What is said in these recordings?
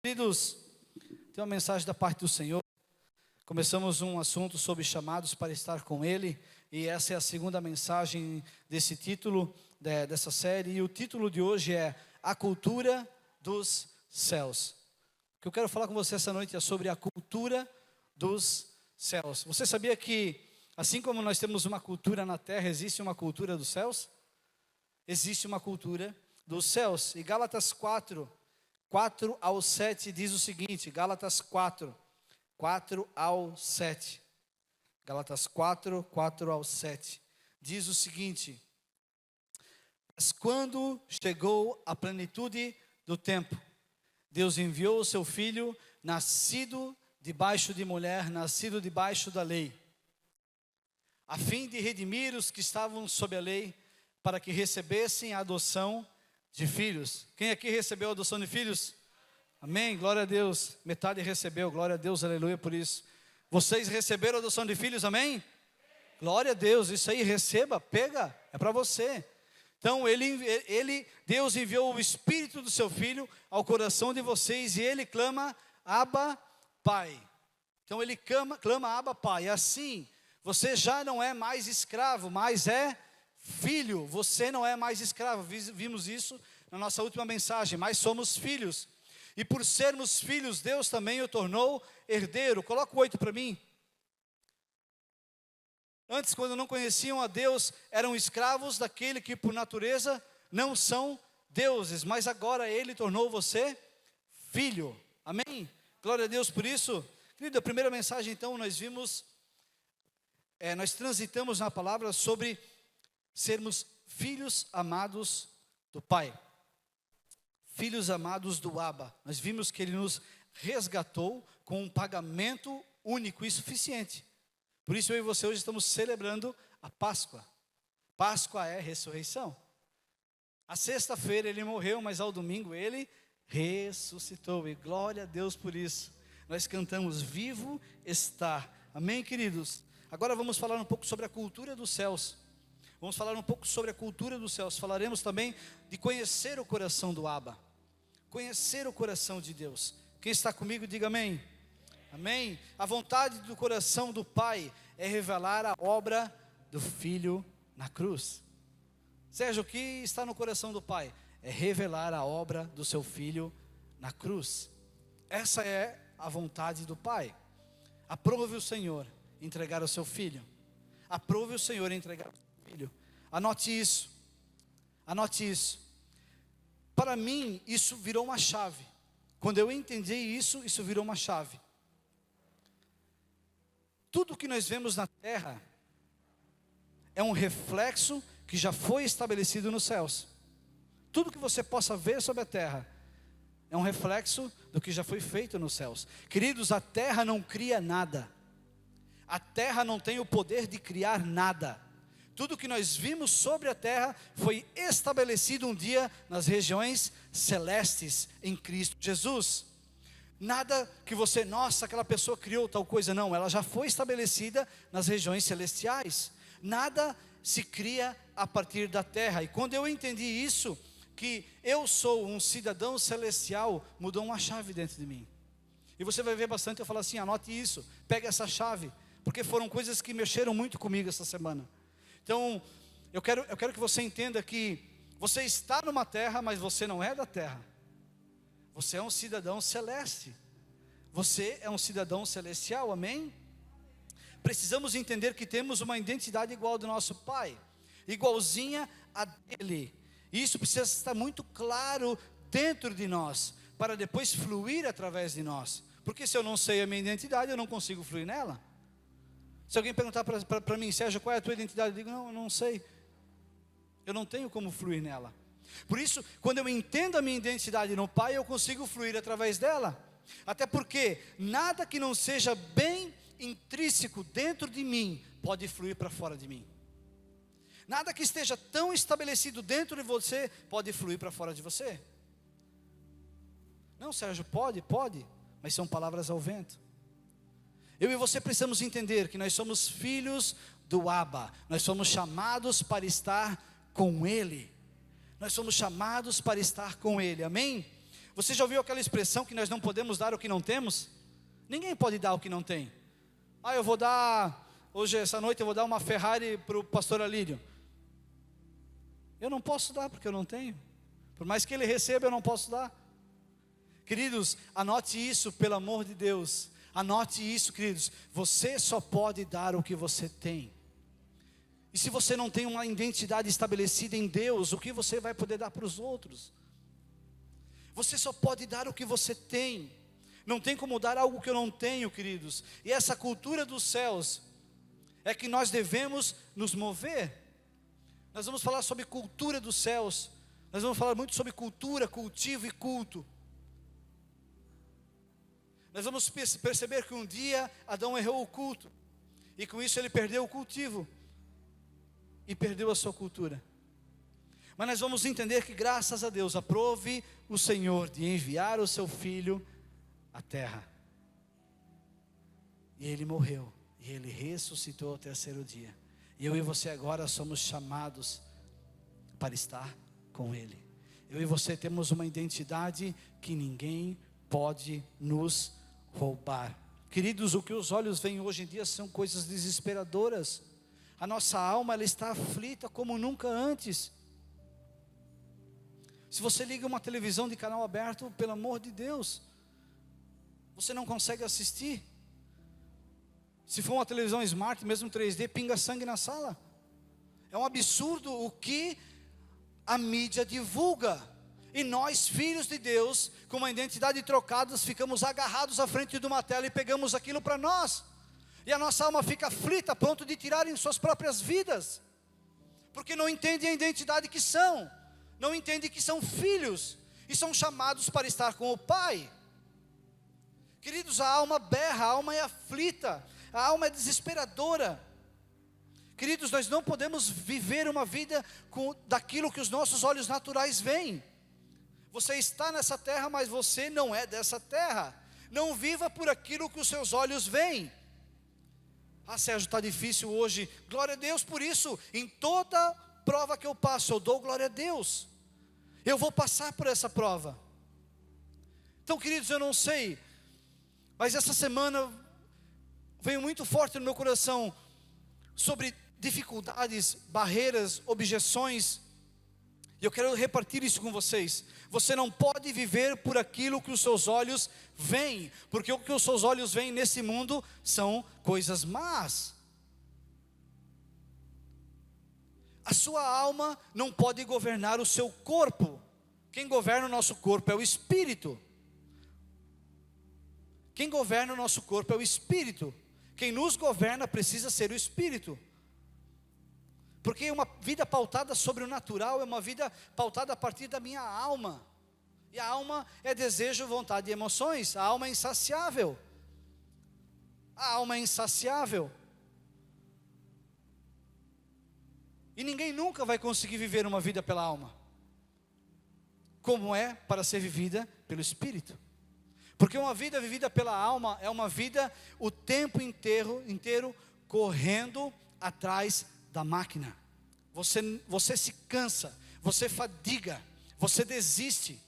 Queridos, tem uma mensagem da parte do Senhor. Começamos um assunto sobre chamados para estar com Ele, e essa é a segunda mensagem desse título, dessa série, e o título de hoje é A Cultura dos Céus. O que eu quero falar com você essa noite é sobre a cultura dos céus. Você sabia que, assim como nós temos uma cultura na terra, existe uma cultura dos céus? Existe uma cultura dos céus, e Gálatas 4 ao 7 diz o seguinte, Gálatas 4 ao 7, Gálatas 4 ao 7, diz o seguinte: mas quando chegou a plenitude do tempo, Deus enviou o seu Filho, nascido debaixo de mulher, nascido debaixo da lei, a fim de redimir os que estavam sob a lei, para que recebessem a adoção de filhos. Quem aqui recebeu a adoção de filhos? Amém, glória a Deus. Metade recebeu, glória a Deus, aleluia por isso. Vocês receberam a adoção de filhos, amém? Glória a Deus, isso aí, receba, pega, é para você. Então Deus enviou o Espírito do seu Filho ao coração de vocês, e Ele clama, Abba, Pai. Então Ele clama, Abba, Pai. Assim, você já não é mais escravo, mas é filho. Você não é mais escravo, vimos isso na nossa última mensagem, mas somos filhos. E por sermos filhos, Deus também o tornou herdeiro. Coloca o 8 para mim. Antes, quando não conheciam a Deus, eram escravos daquele que por natureza não são deuses, mas agora Ele tornou você filho. Amém? Glória a Deus por isso. Querido, a primeira mensagem então nós vimos, nós transitamos na palavra sobre sermos filhos amados do Pai, filhos amados do Abba. Nós vimos que Ele nos resgatou com um pagamento único e suficiente. Por isso eu e você hoje estamos celebrando a Páscoa. Páscoa é ressurreição. A sexta-feira Ele morreu, mas ao domingo Ele ressuscitou, e glória a Deus por isso. Nós cantamos, vivo está. Amém, queridos? Agora vamos falar um pouco sobre a cultura dos céus. Vamos falar um pouco sobre a cultura dos céus. Falaremos também de conhecer o coração do Abba. Conhecer o coração de Deus. Quem está comigo, diga amém. Amém. A vontade do coração do Pai é revelar a obra do Filho na cruz. Sérgio, o que está no coração do Pai? É revelar a obra do seu Filho na cruz. Essa é a vontade do Pai. Aprove o Senhor entregar o seu Filho. Aprove o Senhor entregar o seu Filho. Anote isso. Anote isso. Para mim, isso virou uma chave. Quando eu entendi isso, isso virou uma chave. Tudo que nós vemos na terra é um reflexo que já foi estabelecido nos céus. Tudo que você possa ver sobre a terra é um reflexo do que já foi feito nos céus. Queridos, a terra não cria nada. A terra não tem o poder de criar nada. Tudo que nós vimos sobre a terra foi estabelecido um dia nas regiões celestes em Cristo Jesus. Nada que você, nossa, aquela pessoa criou tal coisa, não, ela já foi estabelecida nas regiões celestiais. Nada se cria a partir da terra. E quando eu entendi isso, que eu sou um cidadão celestial, mudou uma chave dentro de mim. E você vai ver bastante, eu falo assim, anote isso, pega essa chave, porque foram coisas que mexeram muito comigo essa semana. Então, eu quero que você entenda que você está numa terra, mas você não é da terra. Você é um cidadão celeste. Você é um cidadão celestial, amém? Precisamos entender que temos uma identidade igual do nosso Pai, igualzinha a dele. E isso precisa estar muito claro dentro de nós, para depois fluir através de nós. Porque se eu não sei a minha identidade, eu não consigo fluir nela. Se alguém perguntar para mim, Sérgio, qual é a tua identidade? Eu digo, não, eu não sei. Eu não tenho como fluir nela. Por isso, quando eu entendo a minha identidade no Pai, eu consigo fluir através dela. Até porque nada que não seja bem intrínseco dentro de mim pode fluir para fora de mim. Nada que esteja tão estabelecido dentro de você pode fluir para fora de você. Não, Sérgio, pode, mas são palavras ao vento. Eu e você precisamos entender que nós somos filhos do Abba. Nós somos chamados para estar com Ele. Nós somos chamados para estar com Ele, amém? Você já ouviu aquela expressão que nós não podemos dar o que não temos? Ninguém pode dar o que não tem. Eu vou dar, hoje, essa noite eu vou dar uma Ferrari para o pastor Alírio. Eu não posso dar porque eu não tenho. Por mais que ele receba, eu não posso dar. Queridos, anote isso, pelo amor de Deus. Anote isso, queridos. Você só pode dar o que você tem. E se você não tem uma identidade estabelecida em Deus, o que você vai poder dar para os outros? Você só pode dar o que você tem. Não tem como dar algo que eu não tenho, queridos. E essa cultura dos céus é que nós devemos nos mover. Nós vamos falar sobre cultura dos céus. Nós vamos falar muito sobre cultura, cultivo e culto. Nós vamos perceber que um dia Adão errou o culto. E com isso ele perdeu o cultivo. E perdeu a sua cultura. Mas nós vamos entender que graças a Deus aprove o Senhor de enviar o seu Filho à terra. E Ele morreu. E Ele ressuscitou ao terceiro dia. E eu e você agora somos chamados para estar com Ele. Eu e você temos uma identidade que ninguém pode nos roubar. Queridos, o que os olhos veem hoje em dia são coisas desesperadoras. A nossa alma, ela está aflita como nunca antes. Se você liga uma televisão de canal aberto, pelo amor de Deus, você não consegue assistir. Se for uma televisão smart, mesmo 3D, pinga sangue na sala. É um absurdo o que a mídia divulga. E nós, filhos de Deus, com uma identidade trocada, ficamos agarrados à frente de uma tela e pegamos aquilo para nós. E a nossa alma fica aflita, a ponto de tirarem suas próprias vidas. Porque não entendem a identidade que são. Não entendem que são filhos. E são chamados para estar com o Pai. Queridos, a alma berra, a alma é aflita. A alma é desesperadora. Queridos, nós não podemos viver uma vida daquilo que os nossos olhos naturais veem. Você está nessa terra, mas você não é dessa terra. Não viva por aquilo que os seus olhos veem. Sérgio, está difícil hoje. Glória a Deus por isso. Em toda prova que eu passo, eu dou glória a Deus. Eu vou passar por essa prova. Então, queridos, eu não sei, mas essa semana veio muito forte no meu coração sobre dificuldades, barreiras, objeções. E eu quero repartir isso com vocês. Você não pode viver por aquilo que os seus olhos veem, porque o que os seus olhos veem nesse mundo são coisas más. A sua alma não pode governar o seu corpo. Quem governa o nosso corpo é o Espírito. Quem governa o nosso corpo é o Espírito. Quem nos governa precisa ser o Espírito. Porque uma vida pautada sobre o natural é uma vida pautada a partir da minha alma. E a alma é desejo, vontade e emoções. A alma é insaciável. A alma é insaciável. E ninguém nunca vai conseguir viver uma vida pela alma, como é para ser vivida pelo Espírito. Porque uma vida vivida pela alma é uma vida o tempo inteiro correndo atrás da máquina. Você se cansa, você fadiga, você desiste.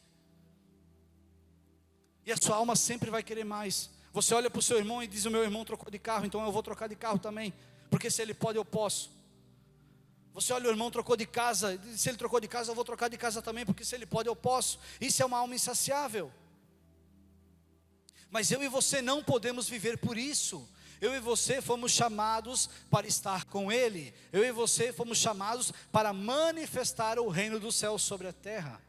E a sua alma sempre vai querer mais. Você olha para o seu irmão e diz: o meu irmão trocou de carro, então eu vou trocar de carro também. Porque se ele pode, eu posso. Você olha, o irmão trocou de casa, se ele trocou de casa, eu vou trocar de casa também, porque se ele pode, eu posso. Isso é uma alma insaciável. Mas eu e você não podemos viver por isso. Eu e você fomos chamados para estar com Ele. Eu e você fomos chamados para manifestar o reino dos céus sobre a terra.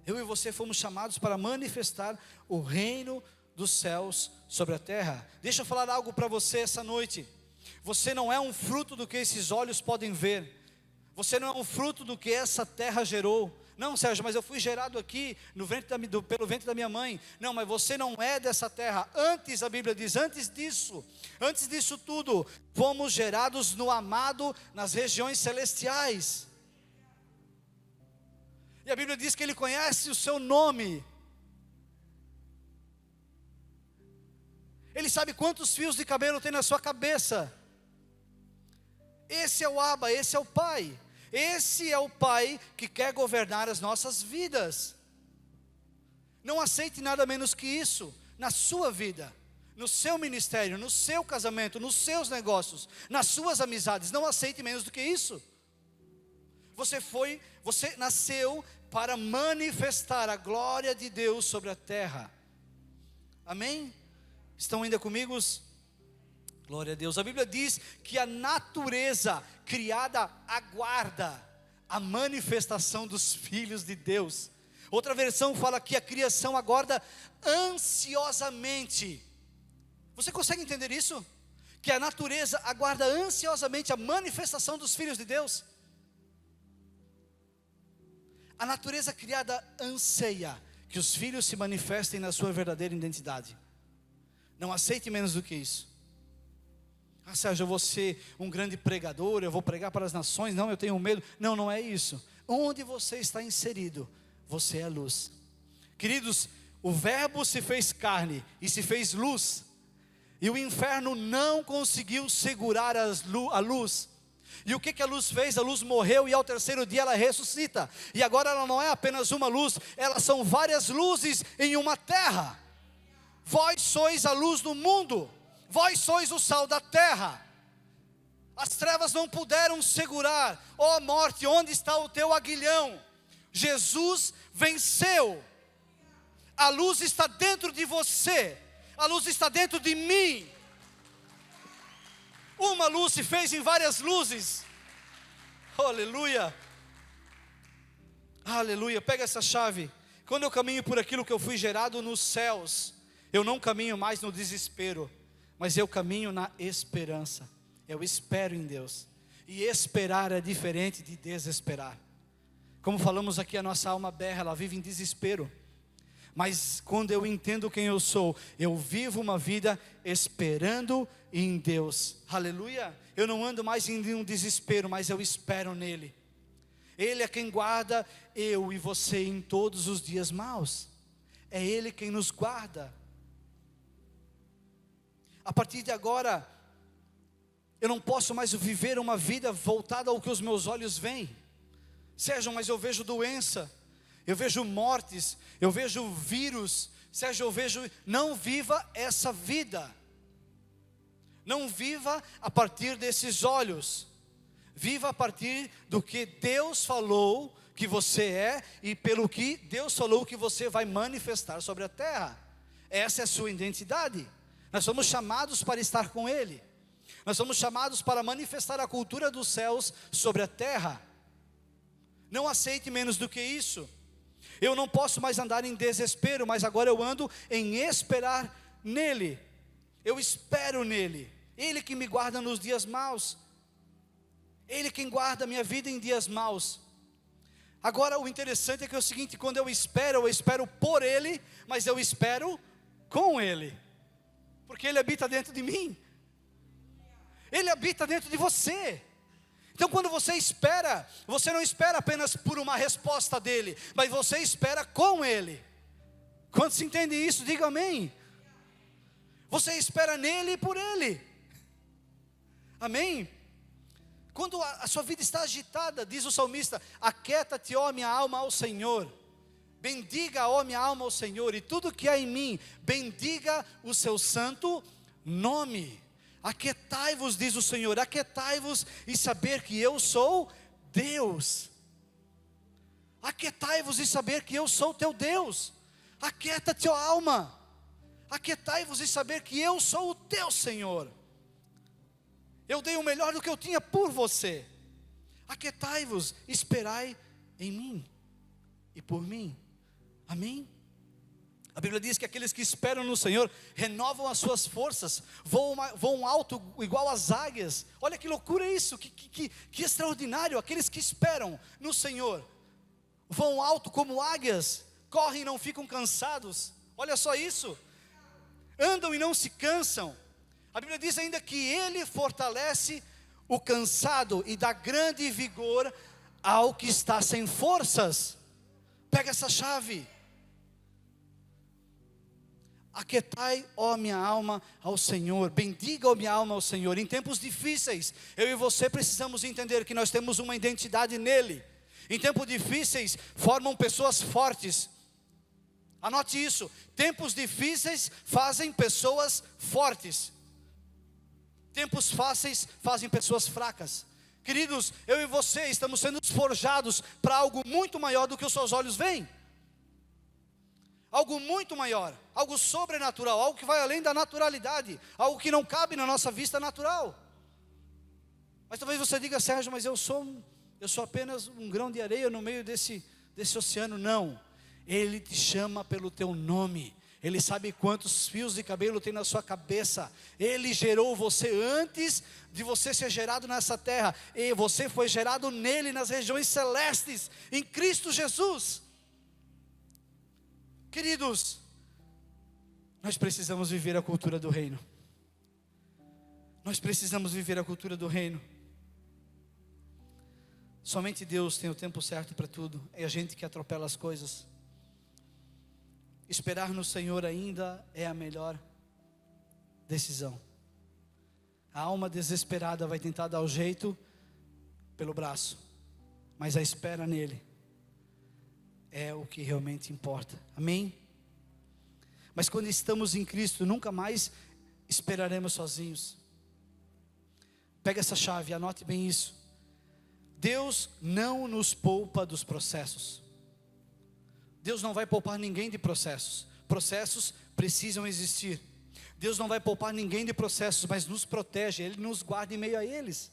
Eu e você fomos chamados para manifestar o reino dos céus sobre a terra. Deixa eu falar algo para você essa noite. Você não é um fruto do que esses olhos podem ver. Você não é um fruto do que essa terra gerou. Não, Sérgio, mas eu fui gerado aqui pelo ventre da minha mãe. Não, mas você não é dessa terra. Antes, a Bíblia diz, antes disso tudo, fomos gerados no amado, nas regiões celestiais. E a Bíblia diz que Ele conhece o seu nome. Ele sabe quantos fios de cabelo tem na sua cabeça. Esse é o Abba, esse é o Pai. Esse é o Pai que quer governar as nossas vidas. Não aceite nada menos que isso na sua vida, no seu ministério, no seu casamento, nos seus negócios, nas suas amizades. Não aceite menos do que isso. Você nasceu para manifestar a glória de Deus sobre a terra. Amém? Estão ainda comigo? Glória a Deus. A Bíblia diz que a natureza criada aguarda a manifestação dos filhos de Deus. Outra versão fala que a criação aguarda ansiosamente. Você consegue entender isso? Que a natureza aguarda ansiosamente a manifestação dos filhos de Deus. A natureza criada anseia que os filhos se manifestem na sua verdadeira identidade. Não aceite menos do que isso. Sérgio, eu vou ser um grande pregador, eu vou pregar para as nações. Não, eu tenho medo. Não, não é isso. Onde você está inserido, você é luz. Queridos, o verbo se fez carne e se fez luz. E o inferno não conseguiu segurar a luz. E o que a luz fez? A luz morreu e ao terceiro dia ela ressuscita. E agora ela não é apenas uma luz, elas são várias luzes em uma terra. Vós sois a luz do mundo, vós sois o sal da terra. As trevas não puderam segurar. Ó morte, onde está o teu aguilhão? Jesus venceu. A luz está dentro de você, a luz está dentro de mim. Uma luz se fez em várias luzes. Aleluia. Aleluia. Pega essa chave. Quando eu caminho por aquilo que eu fui gerado nos céus, eu não caminho mais no desespero, mas eu caminho na esperança. Eu espero em Deus. E esperar é diferente de desesperar. Como falamos aqui, a nossa alma berra, ela vive em desespero. Mas quando eu entendo quem eu sou, eu vivo uma vida esperando em Deus. Aleluia. Eu não ando mais em um desespero, mas eu espero nele. Ele é quem guarda eu e você em todos os dias maus. É Ele quem nos guarda. A partir de agora, eu não posso mais viver uma vida voltada ao que os meus olhos veem. Sérgio, mas eu vejo doença, eu vejo mortes, eu vejo vírus. Sérgio, eu vejo... Não viva essa vida. Não viva a partir desses olhos. Viva a partir do que Deus falou que você é e pelo que Deus falou que você vai manifestar sobre a terra. Essa é a sua identidade. Nós somos chamados para estar com Ele. Nós somos chamados para manifestar a cultura dos céus sobre a terra. Não aceite menos do que isso. Eu não posso mais andar em desespero, mas agora eu ando em esperar nele. Eu espero nele. Ele que me guarda nos dias maus. Ele quem guarda a minha vida em dias maus. Agora o interessante é que é o seguinte: quando eu espero por Ele, mas eu espero com Ele. Porque Ele habita dentro de mim. Ele habita dentro de você. Então quando você espera, você não espera apenas por uma resposta dEle, mas você espera com Ele. Quando se entende isso, diga amém. Você espera nele e por Ele. Amém? Quando a sua vida está agitada, diz o salmista: aquieta-te, ó minha alma, ao Senhor. Bendiga, ó minha alma, ao Senhor, e tudo que há em mim, bendiga o seu santo nome. Aquietai-vos, diz o Senhor, aquietai-vos e saber que eu sou Deus. Aquietai-vos e saber que eu sou teu Deus. Aquieta-te, ó alma. Aquietai-vos e saber que eu sou o teu Senhor. Eu dei o melhor do que eu tinha por você. Aquietai-vos, esperai em mim e por mim. Amém? A Bíblia diz que aqueles que esperam no Senhor renovam as suas forças, voam alto igual as águias. Olha que loucura isso, que extraordinário. Aqueles que esperam no Senhor voam alto como águias, correm e não ficam cansados. Olha só isso. Andam e não se cansam. A Bíblia diz ainda que Ele fortalece o cansado e dá grande vigor ao que está sem forças. Pega essa chave. Aquietai, ó minha alma, ao Senhor. Bendiga, ó minha alma, ao Senhor. Em tempos difíceis, eu e você precisamos entender que nós temos uma identidade nele. Em tempos difíceis, formam pessoas fortes. Anote isso: tempos difíceis fazem pessoas fortes. Tempos fáceis fazem pessoas fracas. Queridos, eu e você estamos sendo forjados para algo muito maior do que os seus olhos veem. Algo muito maior, algo sobrenatural, algo que vai além da naturalidade, algo que não cabe na nossa vista natural. Mas talvez você diga: Sérgio, mas eu sou apenas um grão de areia no meio desse oceano. Não, Ele te chama pelo teu nome. Ele sabe quantos fios de cabelo tem na sua cabeça. Ele gerou você antes de você ser gerado nessa terra. E você foi gerado nele, nas regiões celestes, em Cristo Jesus. Queridos, nós precisamos viver a cultura do reino. Nós precisamos viver a cultura do reino. Somente Deus tem o tempo certo para tudo. É a gente que atropela as coisas. Esperar no Senhor ainda é a melhor decisão. A alma desesperada vai tentar dar o jeito pelo braço, mas a espera nele é o que realmente importa. Amém? Mas quando estamos em Cristo, nunca mais esperaremos sozinhos. Pega essa chave, anote bem isso. Deus não nos poupa dos processos. Deus não vai poupar ninguém de processos. Processos precisam existir. Deus não vai poupar ninguém de processos, mas nos protege. Ele nos guarda em meio a eles.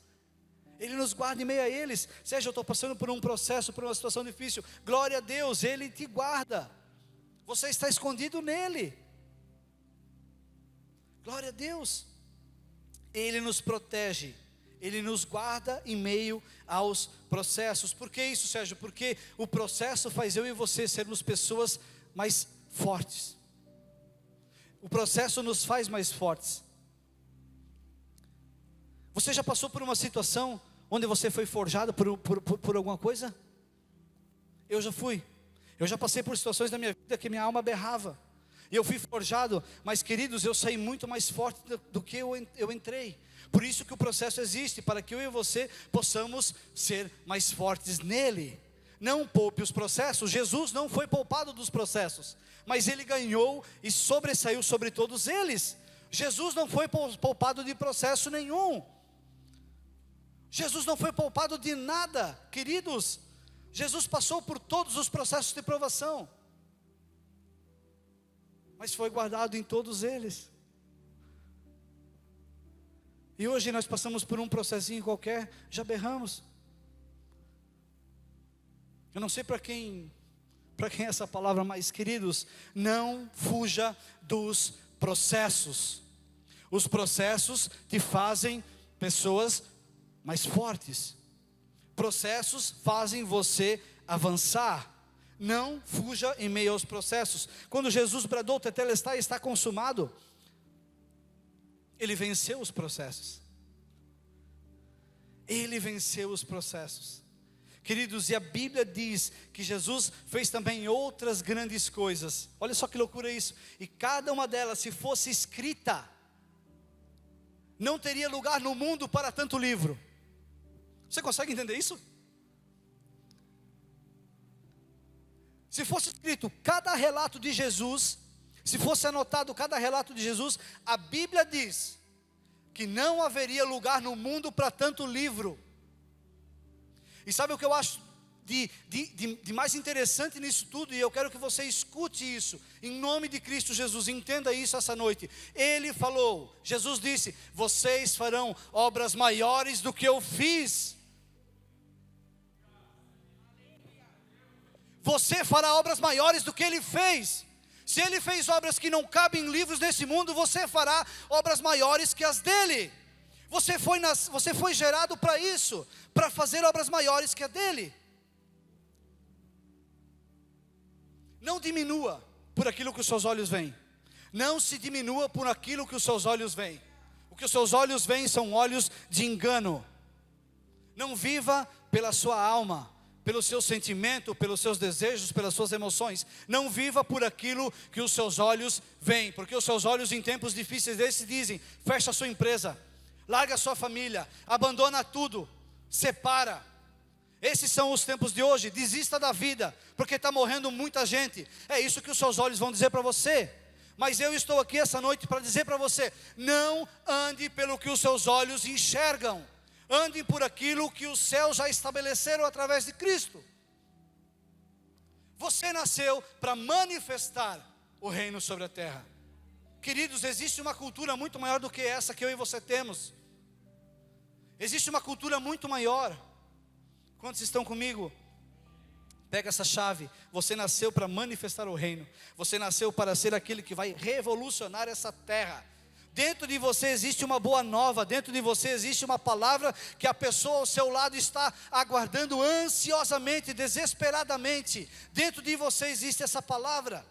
Ele nos guarda em meio a eles. Seja, eu estou passando por um processo, por uma situação difícil. Glória a Deus, Ele te guarda. Você está escondido nele. Glória a Deus. Ele nos protege. Ele nos guarda em meio aos processos. Por que isso, Sérgio? Porque o processo faz eu e você sermos pessoas mais fortes. O processo nos faz mais fortes. Você já passou por uma situação onde você foi forjado por alguma coisa? Eu já fui. Eu já passei por situações da minha vida que minha alma berrava. E eu fui forjado, mas queridos, eu saí muito mais forte do que eu entrei. Por isso que o processo existe, para que eu e você possamos ser mais fortes nele. Não poupe os processos. Jesus não foi poupado dos processos, mas Ele ganhou e sobressaiu sobre todos eles. Jesus não foi poupado de processo nenhum. Jesus não foi poupado de nada, queridos. Jesus passou por todos os processos de provação, mas foi guardado em todos eles. E hoje nós passamos por um processinho qualquer, já berramos. Eu não sei para quem é essa palavra, mas queridos, não fuja dos processos. Os processos te fazem pessoas mais fortes. Processos fazem você avançar. Não fuja em meio aos processos. Quando Jesus bradou, tetelestai, está consumado, Ele venceu os processos. Ele venceu os processos. Queridos, e a Bíblia diz que Jesus fez também outras grandes coisas. Olha só que loucura isso. E cada uma delas, se fosse escrita, não teria lugar no mundo para tanto livro. Você consegue entender isso? Se fosse escrito cada relato de Jesus, se fosse anotado cada relato de Jesus, a Bíblia diz que não haveria lugar no mundo para tanto livro. E sabe o que eu acho de mais interessante nisso tudo? E eu quero que você escute isso, em nome de Cristo Jesus, entenda isso essa noite. Ele falou, Jesus disse: vocês farão obras maiores do que eu fiz. Você fará obras maiores do que Ele fez. Se Ele fez obras que não cabem em livros nesse mundo, você fará obras maiores que as dele. Você foi gerado para isso, para fazer obras maiores que a dele. Não diminua por aquilo que os seus olhos veem. Não se diminua por aquilo que os seus olhos veem. O que os seus olhos veem são olhos de engano. Não viva pela sua alma, pelo seu sentimento, pelos seus desejos, pelas suas emoções. Não viva por aquilo que os seus olhos veem, porque os seus olhos em tempos difíceis desses dizem: fecha a sua empresa, larga a sua família, abandona tudo, separa. Esses são os tempos de hoje. Desista da vida, porque está morrendo muita gente. É isso que os seus olhos vão dizer para você. Mas eu estou aqui essa noite para dizer para você: não ande pelo que os seus olhos enxergam. Ande por aquilo que os céus já estabeleceram através de Cristo. Você nasceu para manifestar o reino sobre a terra. Queridos, existe uma cultura muito maior do que essa que eu e você temos. Existe uma cultura muito maior. Quantos estão comigo? Pega essa chave. Você nasceu para manifestar o reino. Você nasceu para ser aquele que vai revolucionar essa terra. Dentro de você existe uma boa nova. Dentro de você existe uma palavra que a pessoa ao seu lado está aguardando ansiosamente, desesperadamente. Dentro de você existe essa palavra.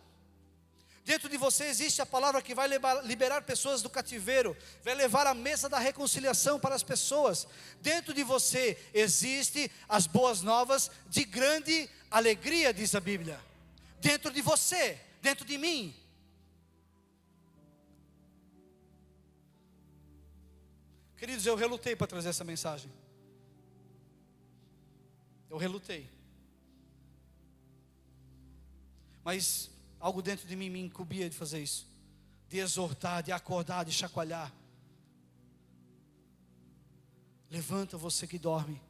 Dentro de você existe a palavra que vai liberar pessoas do cativeiro, vai levar a mesa da reconciliação para as pessoas. Dentro de você existe as boas novas de grande alegria, diz a Bíblia. Dentro de você, dentro de mim. Queridos, eu relutei para trazer essa mensagem. Eu relutei. Mas algo dentro de mim me incumbia de fazer isso, de exortar, de acordar, de chacoalhar. Levanta você que dorme.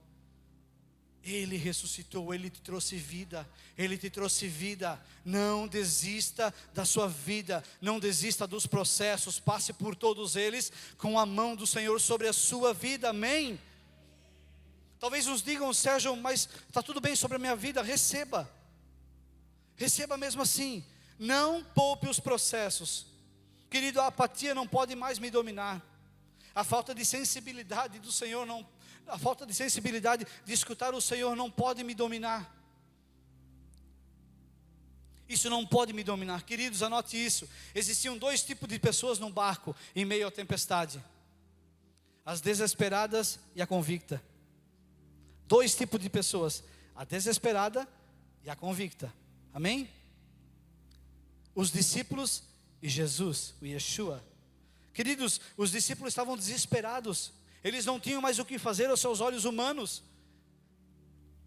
Ele ressuscitou, Ele te trouxe vida. Ele te trouxe vida. Não desista da sua vida. Não desista dos processos. Passe por todos eles com a mão do Senhor sobre a sua vida. Amém? Talvez uns digam: Sérgio, mas está tudo bem sobre a minha vida. Receba. Receba mesmo assim. Não poupe os processos. Querido, a apatia não pode mais me dominar. A falta de sensibilidade do Senhor não, a falta de sensibilidade de escutar o Senhor não pode me dominar. Isso não pode me dominar. Queridos, anote isso. Existiam dois tipos de pessoas num barco em meio à tempestade: as desesperadas e a convicta. Dois tipos de pessoas: a desesperada e a convicta. Amém? Os discípulos e Jesus, o Yeshua. Queridos, os discípulos estavam desesperados. Eles não tinham mais o que fazer aos seus olhos humanos.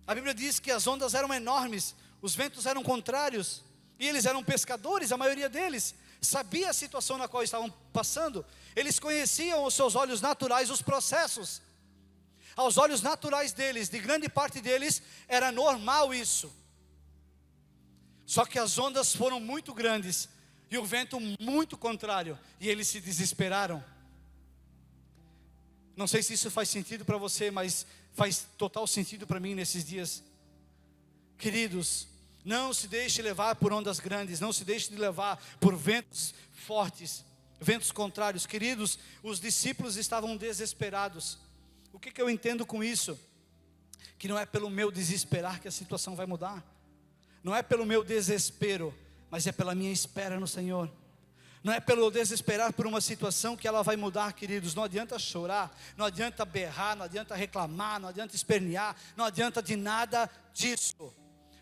A Bíblia diz que as ondas eram enormes, os ventos eram contrários, e eles eram pescadores, a maioria deles sabia a situação na qual estavam passando. Eles conheciam aos seus olhos naturais os processos. Aos olhos naturais deles, de grande parte deles, era normal isso. Só que as ondas foram muito grandes e o vento muito contrário, e eles se desesperaram. Não sei se isso faz sentido para você, mas faz total sentido para mim nesses dias. Queridos, não se deixe levar por ondas grandes, não se deixe de levar por ventos fortes, ventos contrários. Queridos, os discípulos estavam desesperados. O que eu entendo com isso? Que não é pelo meu desesperar que a situação vai mudar. Não é pelo meu desespero, mas é pela minha espera no Senhor. Não é pelo desesperar por uma situação que ela vai mudar, queridos. Não adianta chorar, não adianta berrar, não adianta reclamar, não adianta espernear, não adianta de nada disso.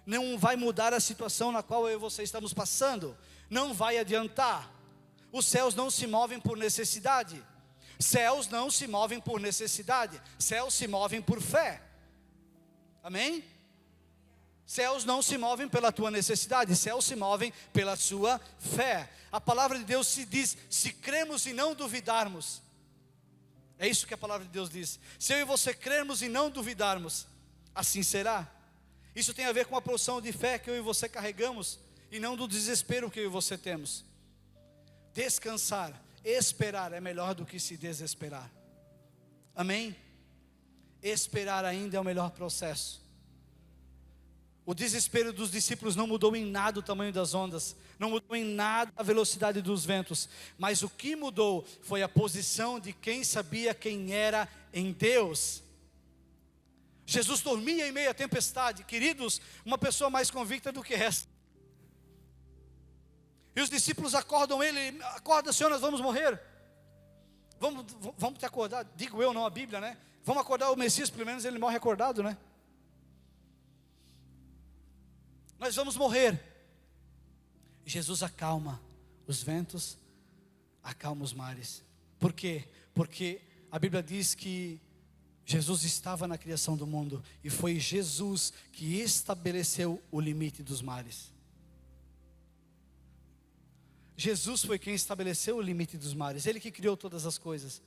Não vai mudar a situação na qual eu e você estamos passando. Não vai adiantar. Os céus não se movem por necessidade. Céus não se movem por necessidade. Céus se movem por fé. Amém? Céus não se movem pela tua necessidade, céus se movem pela sua fé. A palavra de Deus se diz: se cremos e não duvidarmos. É isso que a palavra de Deus diz. Se eu e você crermos e não duvidarmos, assim será. Isso tem a ver com a porção de fé que eu e você carregamos, e não do desespero que eu e você temos. Descansar, esperar é melhor do que se desesperar. Amém? Esperar ainda é o melhor processo. O desespero dos discípulos não mudou em nada o tamanho das ondas, não mudou em nada a velocidade dos ventos, mas o que mudou foi a posição de quem sabia quem era em Deus. Jesus dormia em meio à tempestade. Queridos, uma pessoa mais convicta do que essa. E os discípulos acordam ele: acorda, Senhor, nós vamos morrer. Vamos te acordar, digo eu, não a Bíblia, né? Vamos acordar o Messias, pelo menos ele morre acordado, né? Nós vamos morrer. Jesus acalma os ventos, acalma os mares. Por quê? Porque a Bíblia diz que Jesus estava na criação do mundo, e foi Jesus que estabeleceu o limite dos mares. Jesus foi quem estabeleceu o limite dos mares, Ele que criou todas as coisas.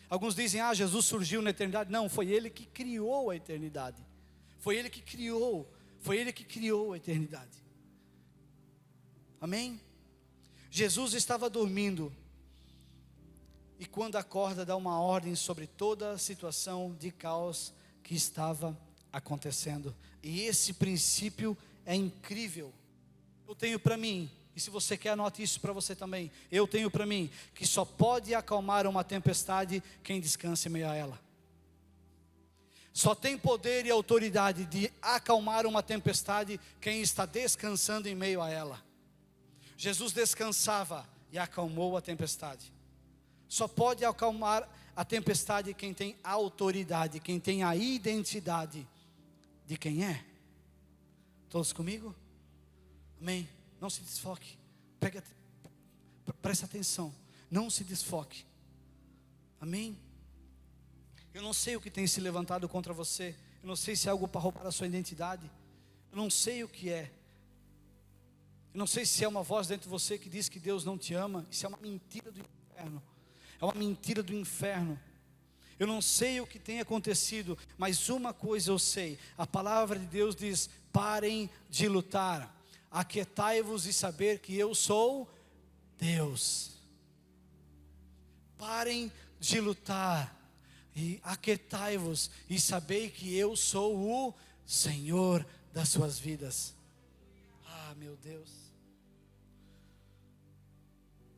Alguns dizem, Jesus surgiu na eternidade. Não, foi Ele que criou a eternidade. Foi Ele que criou a eternidade. Amém? Jesus estava dormindo, e quando acorda dá uma ordem sobre toda a situação de caos que estava acontecendo. E esse princípio é incrível. Eu tenho para mim, e se você quer, anote isso para você também. Eu tenho para mim, que só pode acalmar uma tempestade quem descansa em meio a ela. Só tem poder e autoridade de acalmar uma tempestade quem está descansando em meio a ela. Jesus descansava e acalmou a tempestade. Só pode acalmar a tempestade quem tem autoridade, quem tem a identidade de quem é. Todos comigo? Amém? Não se desfoque. Presta atenção. Não se desfoque. Amém? Eu não sei o que tem se levantado contra você. Eu não sei se é algo para roubar a sua identidade. Eu não sei o que é. Eu não sei se é uma voz dentro de você que diz que Deus não te ama. Isso é uma mentira do inferno. É uma mentira do inferno. Eu não sei o que tem acontecido, mas uma coisa eu sei. A palavra de Deus diz: parem de lutar. Aquietai-vos e saber que eu sou Deus. Parem de lutar e aquietai-vos e sabei que eu sou o Senhor das suas vidas. Meu Deus.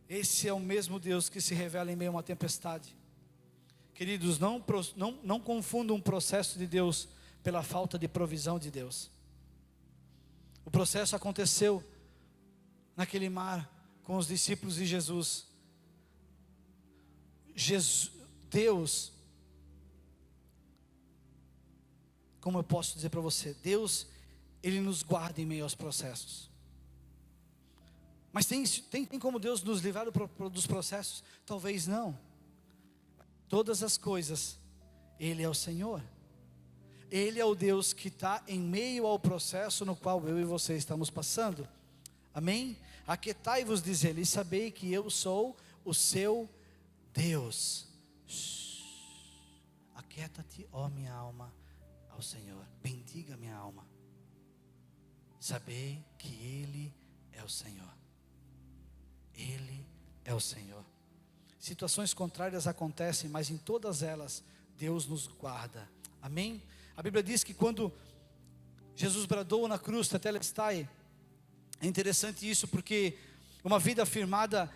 Esse é o mesmo Deus que se revela em meio a uma tempestade. Queridos, não confundam um processo de Deus pela falta de provisão de Deus. O processo aconteceu naquele mar com os discípulos de Jesus. Deus, como eu posso dizer para você, Deus, Ele nos guarda em meio aos processos. Mas tem como Deus nos livrar dos processos? Talvez não. Todas as coisas, Ele é o Senhor. Ele é o Deus que está em meio ao processo no qual eu e você estamos passando. Amém? Aquietai-vos, diz Ele, e sabei que eu sou o seu Deus. Aquieta-te, ó minha alma, ao Senhor. Bendiga minha alma. Sabei que Ele é o Senhor. Ele é o Senhor. Situações contrárias acontecem, mas em todas elas Deus nos guarda. Amém? A Bíblia diz que quando Jesus bradou na cruz, tetelestai, é interessante isso, porque uma vida firmada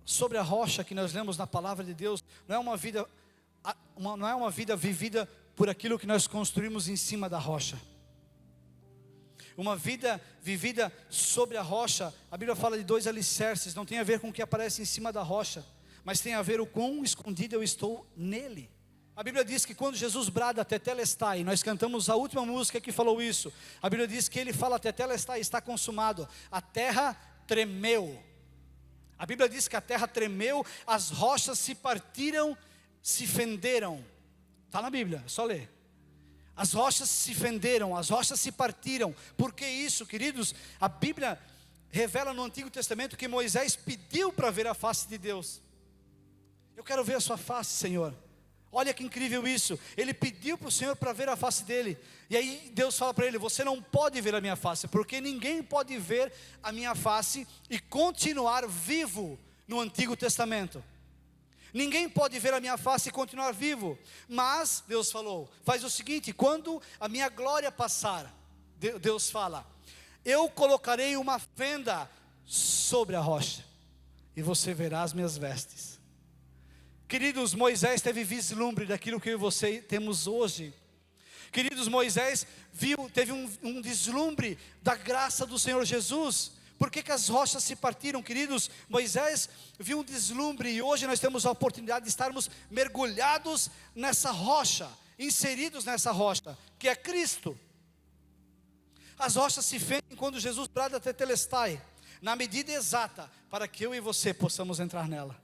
sobre a rocha que nós lemos na palavra de Deus, não é uma vida vivida por aquilo que nós construímos em cima da rocha. Uma vida vivida sobre a rocha, a Bíblia fala de 2 alicerces, não tem a ver com o que aparece em cima da rocha, mas tem a ver o quão escondido eu estou nele. A Bíblia diz que quando Jesus brada tetelestai, nós cantamos a última música que falou isso. A Bíblia diz que Ele fala tetelestai, está consumado. A terra tremeu. A Bíblia diz que a terra tremeu, as rochas se partiram, se fenderam. Está na Bíblia, é só ler. As rochas se fenderam, as rochas se partiram. Por que isso, queridos? A Bíblia revela no Antigo Testamento que Moisés pediu para ver a face de Deus. Eu quero ver a sua face, Senhor. Olha que incrível isso. Ele pediu para o Senhor para ver a face dele. E aí Deus fala para ele: você não pode ver a minha face, porque ninguém pode ver a minha face e continuar vivo no Antigo Testamento. Ninguém pode ver a minha face e continuar vivo. Mas Deus falou: faz o seguinte, quando a minha glória passar, Deus fala, eu colocarei uma fenda sobre a rocha, e você verá as minhas vestes. Queridos, Moisés teve vislumbre daquilo que eu e você temos hoje. Queridos, Moisés teve um deslumbre da graça do Senhor Jesus. Por que as rochas se partiram, queridos? Moisés viu um deslumbre, e hoje nós temos a oportunidade de estarmos mergulhados nessa rocha, inseridos nessa rocha, que é Cristo. As rochas se fendem quando Jesus brada tetelestai, na medida exata, para que eu e você possamos entrar nela.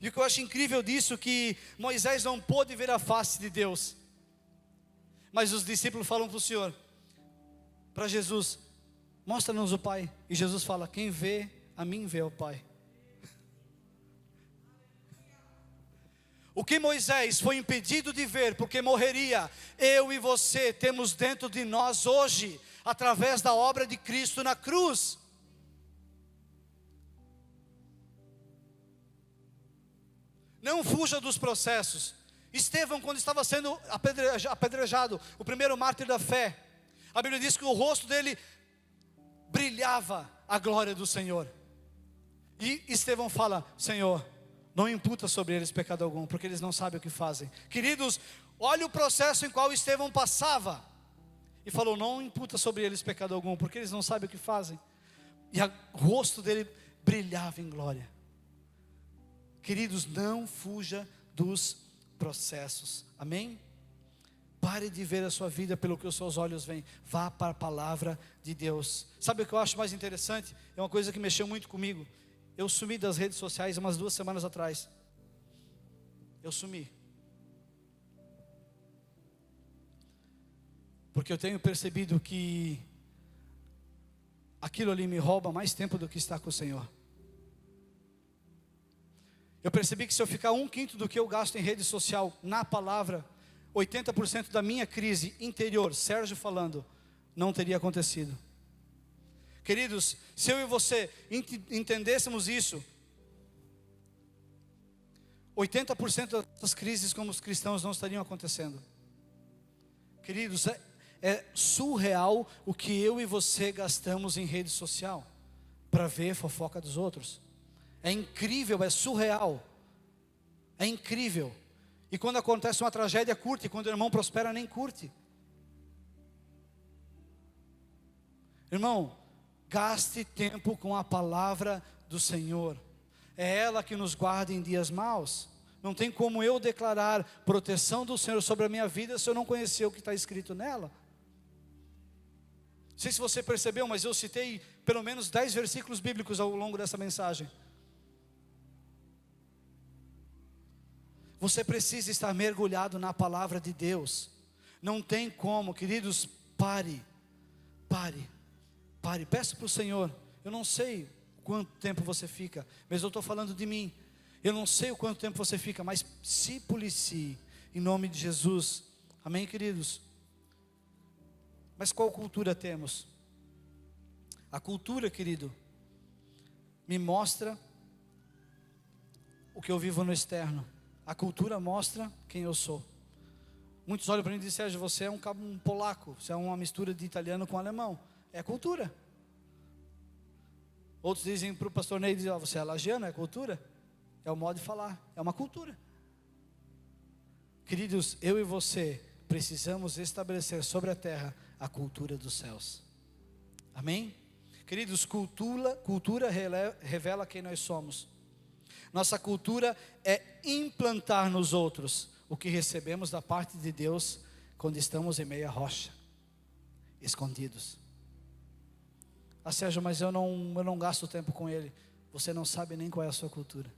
E o que eu acho incrível disso, que Moisés não pôde ver a face de Deus. Mas os discípulos falam para o Senhor, para Jesus, mostra-nos o Pai. E Jesus fala, quem vê a mim vê o Pai. O que Moisés foi impedido de ver, porque morreria, eu e você temos dentro de nós hoje, através da obra de Cristo na cruz. Não fuja dos processos. Estevão, quando estava sendo apedrejado, o primeiro mártir da fé, a Bíblia diz que o rosto dele brilhava a glória do Senhor. E Estevão fala, Senhor, não imputa sobre eles pecado algum, porque eles não sabem o que fazem. Queridos, olha o processo em qual Estevão passava. E falou, não imputa sobre eles pecado algum, porque eles não sabem o que fazem. E o rosto dele brilhava em glória. Queridos, não fuja dos processos, amém? Pare de ver a sua vida pelo que os seus olhos veem, vá para a palavra de Deus. Sabe o que eu acho mais interessante? É uma coisa que mexeu muito comigo. Eu sumi das redes sociais umas 2 semanas atrás. Eu sumi. Porque eu tenho percebido que aquilo ali me rouba mais tempo do que estar com o Senhor. Eu percebi que se eu ficar 1/5 do que eu gasto em rede social na palavra, 80% da minha crise interior, Sérgio falando, não teria acontecido. Queridos, se eu e você entendêssemos isso, 80% das crises como os cristãos não estariam acontecendo. Queridos, é surreal o que eu e você gastamos em rede social para ver fofoca dos outros. É incrível, é surreal. É incrível. E quando acontece uma tragédia, curte. E quando o irmão prospera, nem curte. Irmão, gaste tempo com a palavra do Senhor. É ela que nos guarda em dias maus. Não tem como eu declarar proteção do Senhor sobre a minha vida se eu não conhecer o que está escrito nela. Não sei se você percebeu, mas eu citei pelo menos 10 versículos bíblicos ao longo dessa mensagem. Você precisa estar mergulhado na palavra de Deus. Não tem como, queridos, pare. Peça para o Senhor. Eu não sei quanto tempo você fica, mas eu estou falando de mim. Eu não sei o quanto tempo você fica, mas se policie, em nome de Jesus. Amém, queridos? Mas qual cultura temos? A cultura, querido, me mostra o que eu vivo no externo. A cultura mostra quem eu sou. Muitos olham para mim e dizem, Sérgio, você é um polaco, você é uma mistura de italiano com alemão. É cultura. Outros dizem para o pastor Ney, dizem, você é lagiano, é cultura? É o modo de falar, é uma cultura. Queridos, eu e você precisamos estabelecer sobre a terra a cultura dos céus. Amém? Queridos, cultura revela quem nós somos. Nossa cultura é implantar nos outros o que recebemos da parte de Deus quando estamos em meia rocha, escondidos. Ah, Sérgio, mas eu não gasto tempo com ele. Você não sabe nem qual é a sua cultura.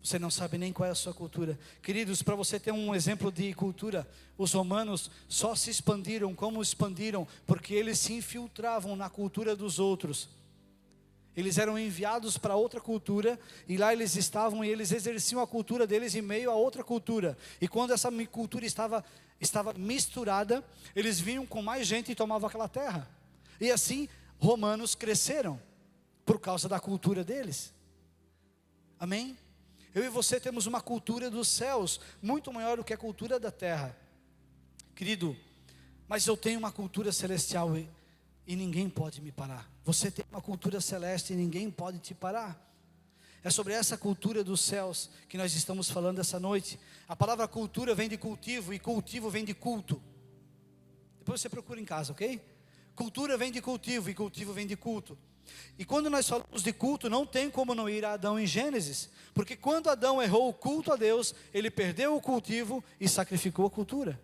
Você não sabe nem qual é a sua cultura. Queridos, para você ter um exemplo de cultura, os romanos só se expandiram como expandiram, porque eles se infiltravam na cultura dos outros. Eles eram enviados para outra cultura, e lá eles estavam e eles exerciam a cultura deles em meio a outra cultura. E quando essa cultura estava misturada, eles vinham com mais gente e tomavam aquela terra. E assim, romanos cresceram, por causa da cultura deles. Amém? Eu e você temos uma cultura dos céus, muito maior do que a cultura da terra. Querido, mas eu tenho uma cultura celestial e ninguém pode me parar. Você tem uma cultura celeste e ninguém pode te parar. É sobre essa cultura dos céus que nós estamos falando essa noite. A palavra cultura vem de cultivo e cultivo vem de culto. Depois você procura em casa, ok? Cultura vem de cultivo e cultivo vem de culto. E quando nós falamos de culto, não tem como não ir a Adão em Gênesis. Porque quando Adão errou o culto a Deus, ele perdeu o cultivo e sacrificou a cultura.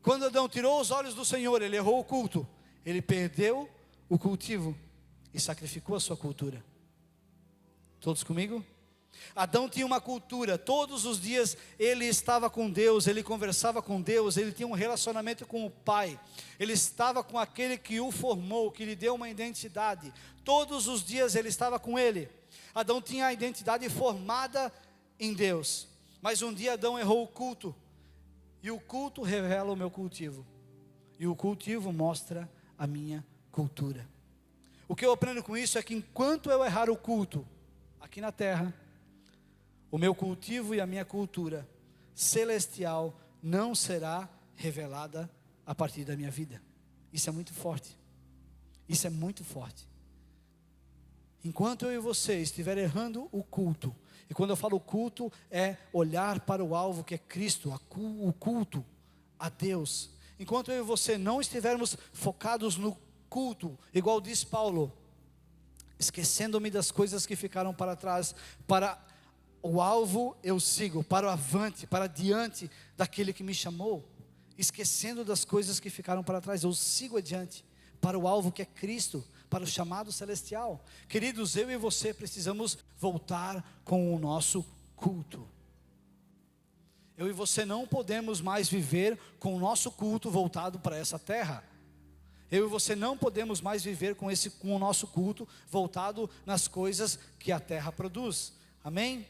Quando Adão tirou os olhos do Senhor, ele errou o culto, ele perdeu o cultivo. e sacrificou a sua cultura. Todos comigo? Adão tinha uma cultura, todos os dias ele estava com Deus, ele conversava com Deus, ele tinha um relacionamento com o Pai, ele estava com aquele que o formou, que lhe deu uma identidade, todos os dias ele estava com ele. Adão tinha a identidade formada em Deus, mas um dia Adão errou o culto, e o culto revela o meu cultivo, e o cultivo mostra a minha cultura. O que eu aprendo com isso é que enquanto eu errar o culto, aqui na terra, o meu cultivo e a minha cultura celestial não será revelada a partir da minha vida. Isso é muito forte. Isso é muito forte. Enquanto eu e você estiver errando o culto, e quando eu falo culto, é olhar para o alvo que é Cristo, o culto a Deus. Enquanto eu e você não estivermos focados no culto, igual diz Paulo, esquecendo-me das coisas que ficaram para trás, para o alvo eu sigo, para o avante, para diante daquele que me chamou, esquecendo das coisas que ficaram para trás, eu sigo adiante, para o alvo que é Cristo, para o chamado celestial. Queridos, eu e você precisamos voltar com o nosso culto. Eu e você não podemos mais viver com o nosso culto voltado para essa terra. Eu e você não podemos mais viver com o nosso culto voltado nas coisas que a terra produz. Amém?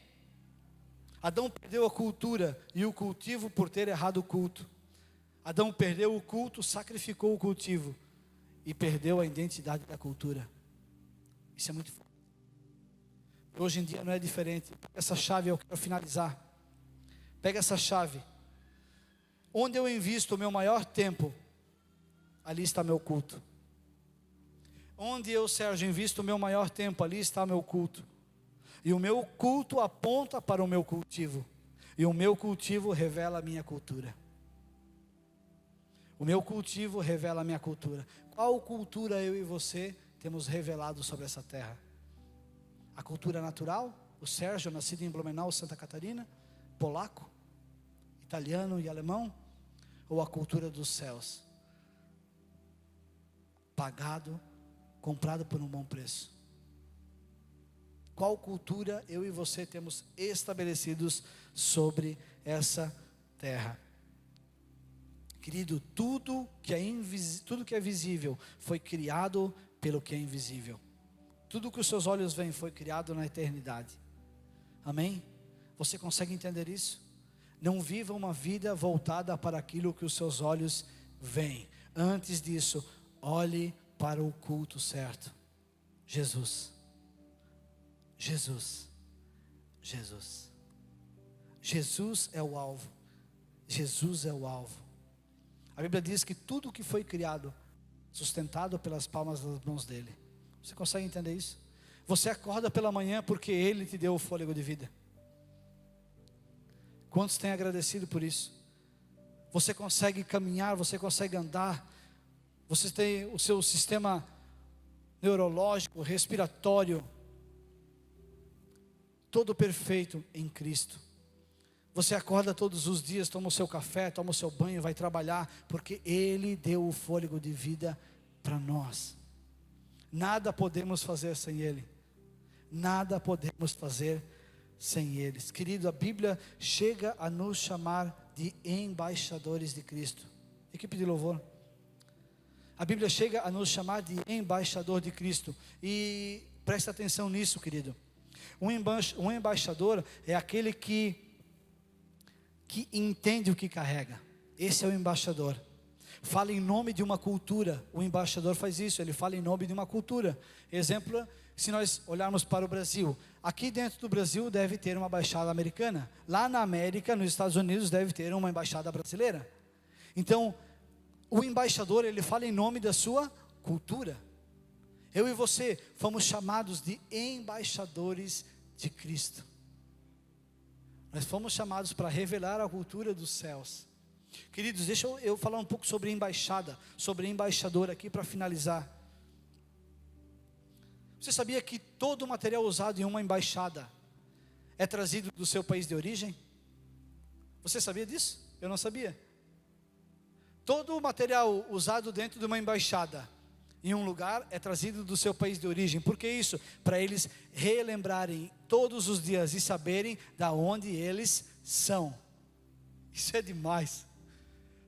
Adão perdeu a cultura e o cultivo por ter errado o culto. Adão perdeu o culto, sacrificou o cultivo e perdeu a identidade da cultura. Isso é muito forte. Hoje em dia não é diferente. Pega essa chave, eu quero finalizar. Pega essa chave. Onde eu invisto o meu maior tempo, ali está meu culto. Onde eu, Sérgio, invisto o meu maior tempo, ali está meu culto. E o meu culto aponta para o meu cultivo. E o meu cultivo revela a minha cultura. O meu cultivo revela a minha cultura. Qual cultura eu e você temos revelado sobre essa terra? A cultura natural? O Sérgio, nascido em Blumenau, Santa Catarina, polaco, italiano e alemão? Ou a cultura dos céus? Pagado, comprado por um bom preço. Qual cultura eu e você temos estabelecidos sobre essa terra? Querido, tudo que é visível foi criado pelo que é invisível. Tudo que os seus olhos veem foi criado na eternidade. Amém? Você consegue entender isso? Não viva uma vida voltada para aquilo que os seus olhos veem. Antes disso, olhe para o culto certo. Jesus. Jesus. Jesus. Jesus é o alvo. Jesus é o alvo. A Bíblia diz que tudo que foi criado, sustentado pelas palmas das mãos dele. Você consegue entender isso? Você acorda pela manhã porque ele te deu o fôlego de vida. Quantos têm agradecido por isso? Você consegue caminhar, você consegue andar. Você tem o seu sistema neurológico, respiratório, todo perfeito em Cristo. Você acorda todos os dias, toma o seu café, toma o seu banho, vai trabalhar, porque Ele deu o fôlego de vida para nós. Nada podemos fazer sem Ele. Nada podemos fazer sem eles. Querido, a Bíblia chega a nos chamar de embaixadores de Cristo. Equipe de louvor. A Bíblia chega a nos chamar de embaixador de Cristo. E presta atenção nisso, querido. Um embaixador é aquele que entende o que carrega. Esse é o embaixador. Fala em nome de uma cultura. O embaixador faz isso, ele fala em nome de uma cultura. Exemplo, se nós olharmos para o Brasil, aqui dentro do Brasil deve ter uma embaixada americana. Lá na América, nos Estados Unidos, deve ter uma embaixada brasileira. Então, o embaixador, ele fala em nome da sua cultura. Eu e você fomos chamados de embaixadores de Cristo. Nós fomos chamados para revelar a cultura dos céus. Queridos, deixa eu falar um pouco sobre embaixada, sobre embaixador aqui para finalizar. Você sabia que todo o material usado em uma embaixada é trazido do seu país de origem? Você sabia disso? Eu não sabia. Todo o material usado dentro de uma embaixada em um lugar é trazido do seu país de origem. Por que isso? Para eles relembrarem todos os dias e saberem da onde eles são. Isso é demais.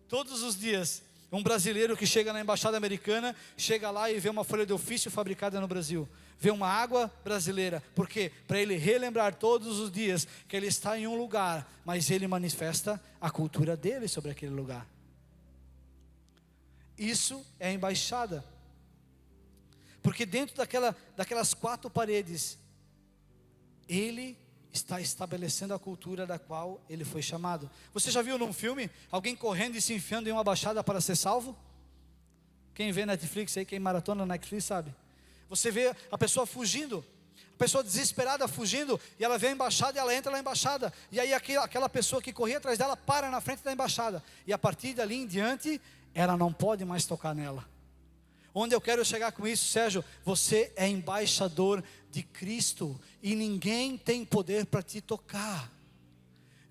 Todos os dias, um brasileiro que chega na embaixada americana, chega lá e vê uma folha de ofício fabricada no Brasil, vê uma água brasileira. Por quê? Para ele relembrar todos os dias que ele está em um lugar, mas ele manifesta a cultura dele sobre aquele lugar. Isso é a embaixada. Porque dentro daquelas 4 paredes, ele está estabelecendo a cultura da qual ele foi chamado. Você já viu num filme alguém correndo e se enfiando em uma baixada para ser salvo? Quem vê Netflix aí, quem maratona Netflix sabe. Você vê a pessoa fugindo, a pessoa desesperada fugindo, e ela vê a embaixada e ela entra na embaixada, e aí aquela pessoa que corria atrás dela para na frente da embaixada, e a partir dali em diante, ela não pode mais tocar nela. Onde eu quero chegar com isso, Sérgio? Você é embaixador de Cristo, e ninguém tem poder para te tocar.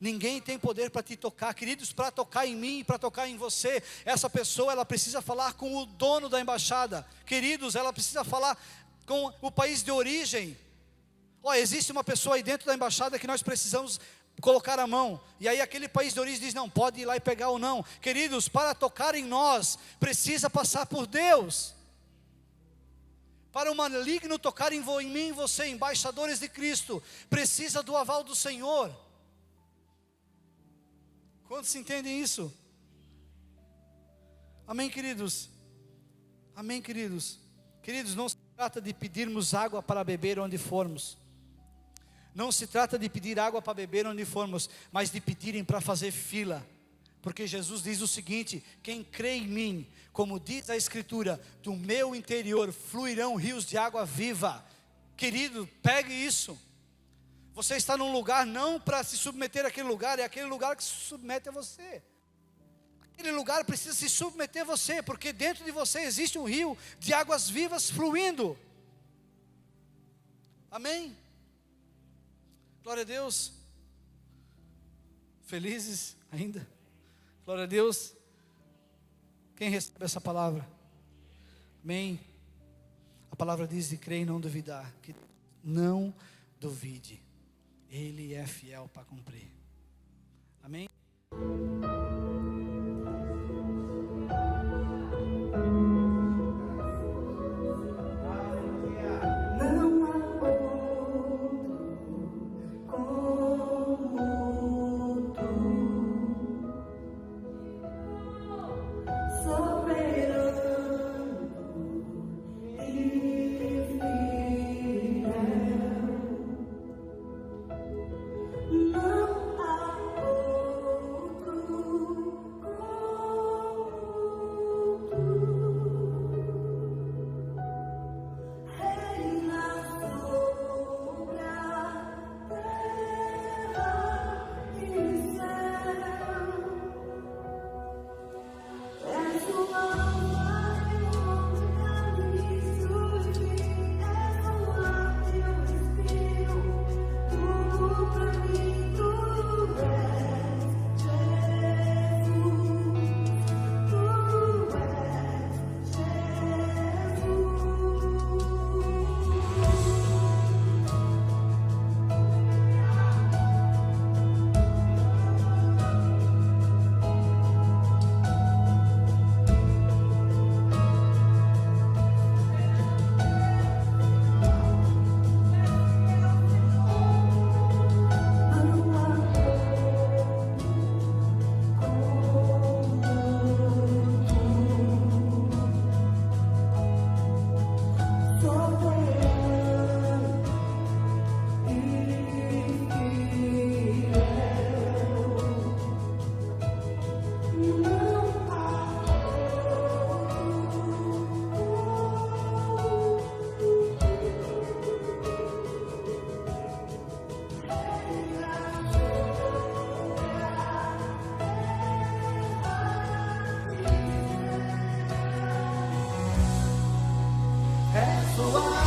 Ninguém tem poder para te tocar, queridos. Para tocar em mim e para tocar em você, essa pessoa, ela precisa falar com o dono da embaixada, queridos, ela precisa falar com o país de origem. Existe uma pessoa aí dentro da embaixada que nós precisamos colocar a mão, e aí aquele país de origem diz, não, pode ir lá e pegar ou não. Queridos, para tocar em nós, precisa passar por Deus. Para o maligno tocar em mim e você, embaixadores de Cristo, precisa do aval do Senhor. Quantos entendem isso? Amém, queridos? Amém, queridos? Queridos, não se trata de pedirmos água para beber onde formos. Não se trata de pedir água para beber onde formos, mas de pedirem para fazer fila. Porque Jesus diz o seguinte: quem crê em mim, como diz a Escritura, do meu interior fluirão rios de água viva. Querido, pegue isso. Você está num lugar não para se submeter àquele lugar, é aquele lugar que se submete a você. Aquele lugar precisa se submeter a você, porque dentro de você existe um rio de águas vivas fluindo. Amém? Glória a Deus. Felizes ainda? Glória a Deus. Quem recebe essa palavra? Amém. A palavra diz de crer e não duvidar. Que não duvide. Ele é fiel para cumprir. Amém. É sua